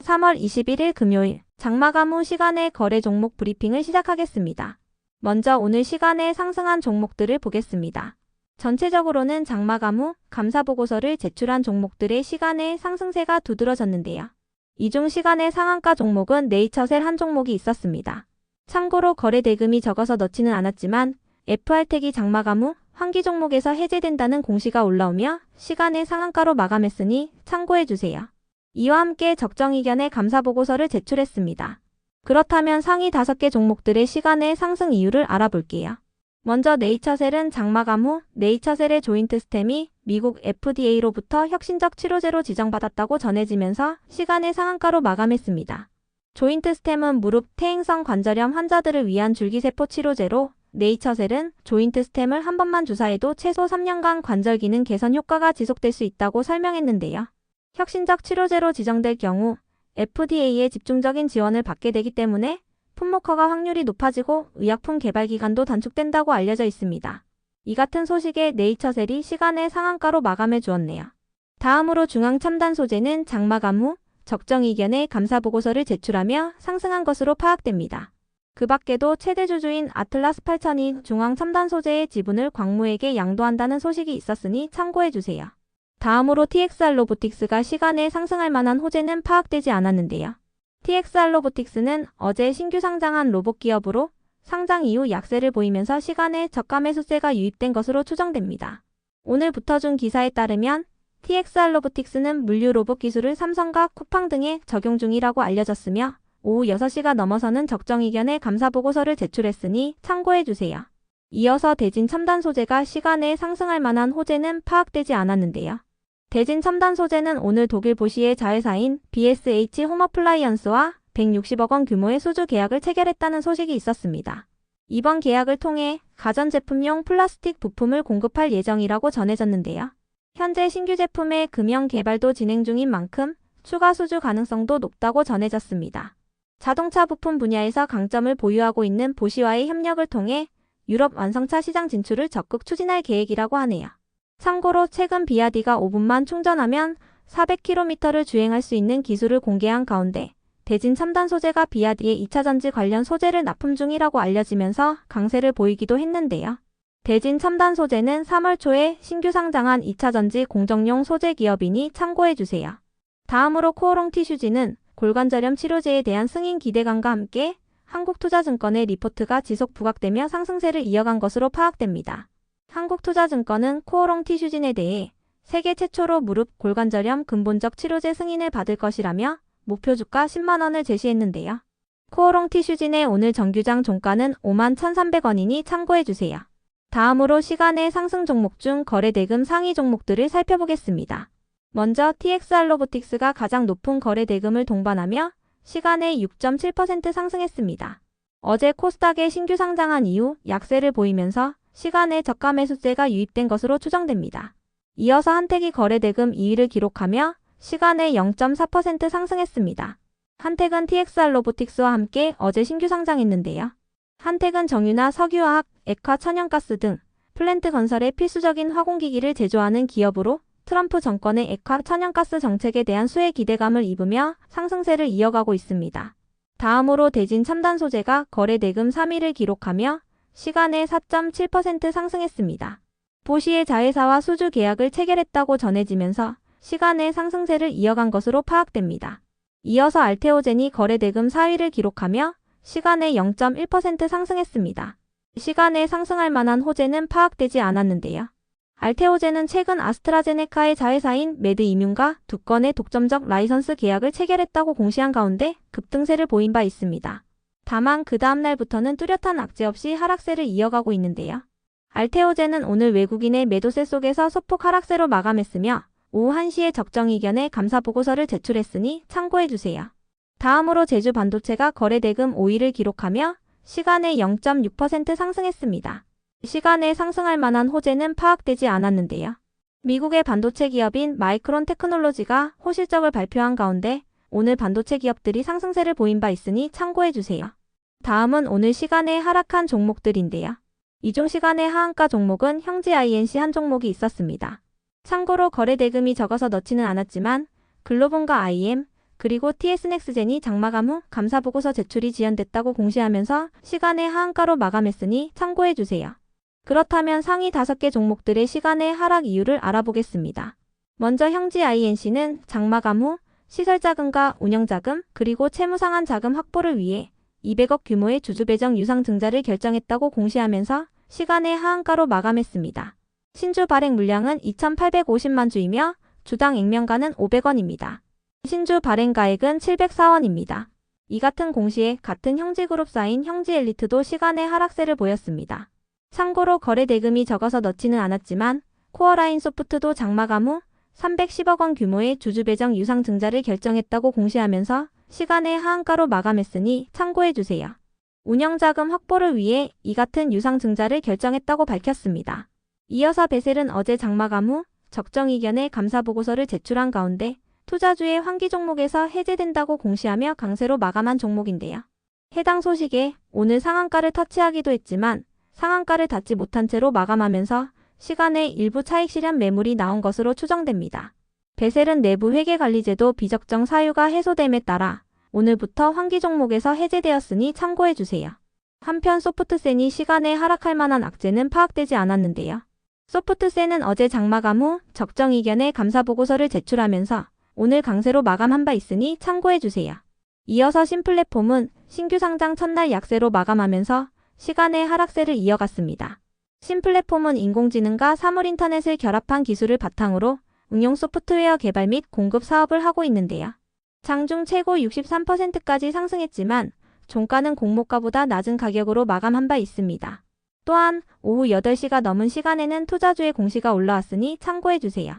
3월 21일 금요일 장마감 후 시간의 거래 종목 브리핑을 시작하겠습니다. 먼저 오늘 시간에 상승한 종목들을 보겠습니다. 전체적으로는 장마감 후 감사보고서를 제출한 종목들의 시간의 상승세가 두드러졌는데요. 이 중 시간의 상한가 종목은 네이처셀 한 종목이 있었습니다. 참고로 거래 대금이 적어서 넣지는 않았지만 FR텍이 장마감 후 환기 종목에서 해제된다는 공시가 올라오며 시간의 상한가로 마감했으니 참고해주세요. 이와 함께 적정 이견의 감사보고서를 제출했습니다. 그렇다면 상위 5개 종목들의 시간의 상승 이유를 알아볼게요. 먼저 네이처셀은 장마감 후 네이처셀의 조인트 스템이 미국 FDA로부터 혁신적 치료제로 지정받았다고 전해지면서 시간의 상한가로 마감했습니다. 조인트 스템은 무릎 퇴행성 관절염 환자들을 위한 줄기세포 치료제로 네이처셀은 조인트 스템을 한 번만 주사해도 최소 3년간 관절 기능 개선 효과가 지속될 수 있다고 설명했는데요. 혁신적 치료제로 지정될 경우 FDA의 집중적인 지원을 받게 되기 때문에 품목허가 확률이 높아지고 의약품 개발 기간도 단축된다고 알려져 있습니다. 이 같은 소식에 네이처셀이 시간의 상한가로 마감해 주었네요. 다음으로 중앙첨단소재는 장마감 후 적정 이견의 감사보고서를 제출하며 상승한 것으로 파악됩니다. 그 밖에도 최대 주주인 아틀라스 8000이 중앙첨단소재의 지분을 광무에게 양도한다는 소식이 있었으니 참고해주세요. 다음으로 TXR로보틱스가 시간에 상승할 만한 호재는 파악되지 않았는데요. TXR로보틱스는 어제 신규 상장한 로봇 기업으로 상장 이후 약세를 보이면서 시간에 저가 매수세가 유입된 것으로 추정됩니다. 오늘 붙어준 기사에 따르면 TXR로보틱스는 물류 로봇 기술을 삼성과 쿠팡 등에 적용 중이라고 알려졌으며 오후 6시가 넘어서는 적정 이견의 감사보고서를 제출했으니 참고해주세요. 이어서 대진첨단소재가 시간에 상승할 만한 호재는 파악되지 않았는데요. 대진첨단소재는 오늘 독일 보시의 자회사인 BSH 홈어플라이언스와 160억 원 규모의 수주 계약을 체결했다는 소식이 있었습니다. 이번 계약을 통해 가전제품용 플라스틱 부품을 공급할 예정이라고 전해졌는데요. 현재 신규 제품의 금형 개발도 진행 중인 만큼 추가 수주 가능성도 높다고 전해졌습니다. 자동차 부품 분야에서 강점을 보유하고 있는 보시와의 협력을 통해 유럽 완성차 시장 진출을 적극 추진할 계획이라고 하네요. 참고로 최근 비아디가 5분만 충전하면 400km를 주행할 수 있는 기술을 공개한 가운데 대진 첨단 소재가 비아디의 2차전지 관련 소재를 납품 중이라고 알려지면서 강세를 보이기도 했는데요. 대진 첨단 소재는 3월 초에 신규 상장한 2차전지 공정용 소재 기업이니 참고해주세요. 다음으로 코오롱 티슈지는 골관절염 치료제에 대한 승인 기대감과 함께 한국투자증권의 리포트가 지속 부각되며 상승세를 이어간 것으로 파악됩니다. 한국투자증권은 코오롱 티슈진에 대해 세계 최초로 무릎 골관절염 근본적 치료제 승인을 받을 것이라며 목표 주가 10만 원을 제시했는데요. 코오롱 티슈진의 오늘 정규장 종가는 51,300원이니 참고해주세요. 다음으로 시간의 상승 종목 중 거래 대금 상위 종목들을 살펴보겠습니다. 먼저 TXR로보틱스가 가장 높은 거래 대금을 동반하며 시간에 6.7% 상승했습니다. 어제 코스닥에 신규 상장한 이후 약세를 보이면서 시간에 저가 매수세가 유입된 것으로 추정됩니다. 이어서 한택이 거래 대금 2위를 기록하며 시간에 0.4% 상승했습니다. 한택은 TXR로보틱스와 함께 어제 신규 상장했는데요. 한택은 정유나 석유화학, 액화 천연가스 등 플랜트 건설에 필수적인 화공기기를 제조하는 기업으로 트럼프 정권의 액화 천연가스 정책에 대한 수혜 기대감을 입으며 상승세를 이어가고 있습니다. 다음으로 대진 첨단 소재가 거래 대금 3위를 기록하며 시간에 4.7% 상승했습니다. 보시의 자회사와 수주 계약을 체결했다고 전해지면서 시간의 상승세를 이어간 것으로 파악됩니다. 이어서 알테오젠이 거래 대금 4위를 기록하며 시간에 0.1% 상승했습니다. 시간에 상승할 만한 호재는 파악되지 않았는데요. 알테오젠은 최근 아스트라제네카의 자회사인 매드이뮨과 2건의 독점적 라이선스 계약을 체결했다고 공시한 가운데 급등세를 보인 바 있습니다. 다만 그 다음 날부터는 뚜렷한 악재 없이 하락세를 이어가고 있는데요. 알테오젠은 오늘 외국인의 매도세 속에서 소폭 하락세로 마감했으며 오후 1시에 적정 이견의 감사보고서를 제출했으니 참고해주세요. 다음으로 제주반도체가 거래 대금 5위를 기록하며 시간에 0.6% 상승했습니다. 시간에 상승할 만한 호재는 파악되지 않았는데요. 미국의 반도체 기업인 마이크론 테크놀로지가 호실적을 발표한 가운데 오늘 반도체 기업들이 상승세를 보인 바 있으니 참고해주세요. 다음은 오늘 시간에 하락한 종목들인데요. 이 중 시간의 하한가 종목은 형제 INC 한 종목이 있었습니다. 참고로 거래 대금이 적어서 넣지는 않았지만 글로본과 IM, 그리고 TS넥스젠이 장마감 후 감사보고서 제출이 지연됐다고 공시하면서 시간의 하한가로 마감했으니 참고해주세요. 그렇다면 상위 5개 종목들의 시간의 하락 이유를 알아보겠습니다. 먼저 형지 INC는 장마감 후 시설자금과 운영자금 그리고 채무상환 자금 확보를 위해 200억 규모의 주주배정 유상증자를 결정했다고 공시하면서 시간의 하한가로 마감했습니다. 신주 발행 물량은 2,850만 주이며 주당 액면가는 500원입니다. 신주 발행가액은 704원입니다. 이 같은 공시에 같은 형지그룹사인 형지엘리트도 시간의 하락세를 보였습니다. 참고로 거래 대금이 적어서 넣지는 않았지만 코어라인소프트도 장마감 후 310억 원 규모의 주주배정 유상증자를 결정했다고 공시하면서 시간의 하한가로 마감했으니 참고해주세요. 운영자금 확보를 위해 이 같은 유상증자를 결정했다고 밝혔습니다. 이어서 베셀은 어제 장마감 후 적정이견의 감사보고서를 제출한 가운데 투자주의 환기 종목에서 해제된다고 공시하며 강세로 마감한 종목인데요. 해당 소식에 오늘 상한가를 터치하기도 했지만 상한가를 닿지 못한 채로 마감하면서 시간에 일부 차익 실현 매물이 나온 것으로 추정됩니다. 베셀은 내부 회계관리제도 비적정 사유가 해소됨에 따라 오늘부터 환기 종목에서 해제되었으니 참고해주세요. 한편 소프트센이 시간에 하락할 만한 악재는 파악되지 않았는데요. 소프트센은 어제 장마감 후 적정이견의 감사보고서를 제출하면서 오늘 강세로 마감한 바 있으니 참고해주세요. 이어서 신플랫폼은 신규 상장 첫날 약세로 마감하면서 시간의 하락세를 이어갔습니다. 신플랫폼은 인공지능과 사물인터넷을 결합한 기술을 바탕으로 응용 소프트웨어 개발 및 공급 사업을 하고 있는데요. 장중 최고 63%까지 상승했지만 종가는 공모가보다 낮은 가격으로 마감한 바 있습니다. 또한 오후 8시가 넘은 시간에는 투자주의 공시가 올라왔으니 참고해주세요.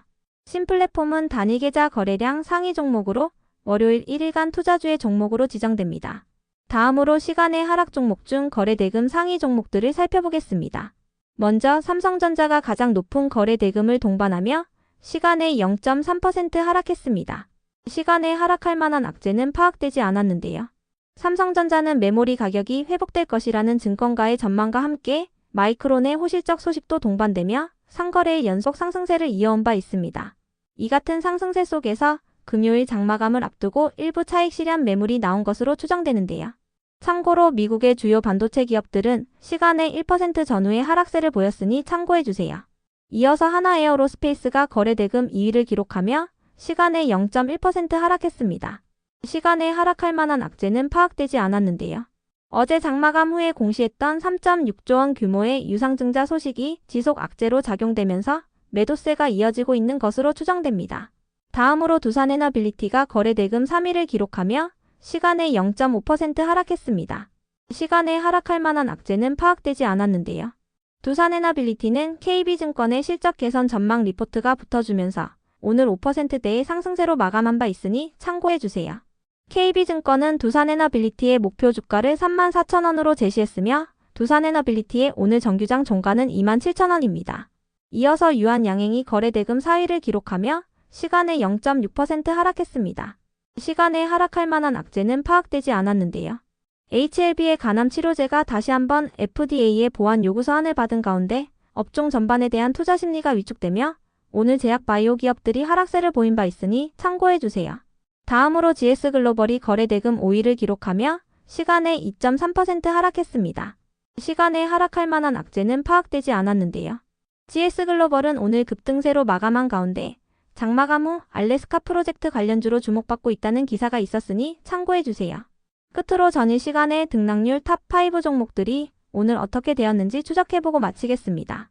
신플랫폼은 단일 계좌 거래량 상위 종목으로 월요일 1일간 투자주의 종목으로 지정됩니다. 다음으로 시간의 하락 종목 중 거래 대금 상위 종목들을 살펴보겠습니다. 먼저 삼성전자가 가장 높은 거래 대금을 동반하며 시간에 0.3% 하락했습니다. 시간에 하락할 만한 악재는 파악되지 않았는데요. 삼성전자는 메모리 가격이 회복될 것이라는 증권가의 전망과 함께 마이크론의 호실적 소식도 동반되며 상거래의 연속 상승세를 이어온 바 있습니다. 이 같은 상승세 속에서 금요일 장마감을 앞두고 일부 차익 실현 매물이 나온 것으로 추정되는데요. 참고로 미국의 주요 반도체 기업들은 시간에 1% 전후의 하락세를 보였으니 참고해주세요. 이어서 하나에어로스페이스가 거래 대금 2위를 기록하며 시간에 0.1% 하락했습니다. 시간에 하락할 만한 악재는 파악되지 않았는데요. 어제 장마감 후에 공시했던 3.6조 원 규모의 유상증자 소식이 지속 악재로 작용되면서 매도세가 이어지고 있는 것으로 추정됩니다. 다음으로 두산에너빌리티가 거래 대금 3위를 기록하며 시간에 0.5% 하락했습니다. 시간에 하락할 만한 악재는 파악되지 않았는데요. 두산에너빌리티는 KB증권의 실적 개선 전망 리포트가 붙어주면서 오늘 5%대의 상승세로 마감한 바 있으니 참고해주세요. KB증권은 두산에너빌리티의 목표 주가를 34,000원으로 제시했으며 두산에너빌리티의 오늘 정규장 종가는 27,000원입니다. 이어서 유한양행이 거래 대금 4위를 기록하며 시간에 0.6% 하락했습니다. 시간에 하락할 만한 악재는 파악되지 않았는데요. HLB의 간암 치료제가 다시 한번 FDA의 보완 요구 서한을 받은 가운데 업종 전반에 대한 투자 심리가 위축되며 오늘 제약 바이오 기업들이 하락세를 보인 바 있으니 참고해주세요. 다음으로 GS글로벌이 거래 대금 5위를 기록하며 시간에 2.3% 하락했습니다. 시간에 하락할 만한 악재는 파악되지 않았는데요. GS글로벌은 오늘 급등세로 마감한 가운데 장마감 후 알래스카 프로젝트 관련주로 주목받고 있다는 기사가 있었으니 참고해주세요. 끝으로 전일 시간에 등락률 탑5 종목들이 오늘 어떻게 되었는지 추적해보고 마치겠습니다.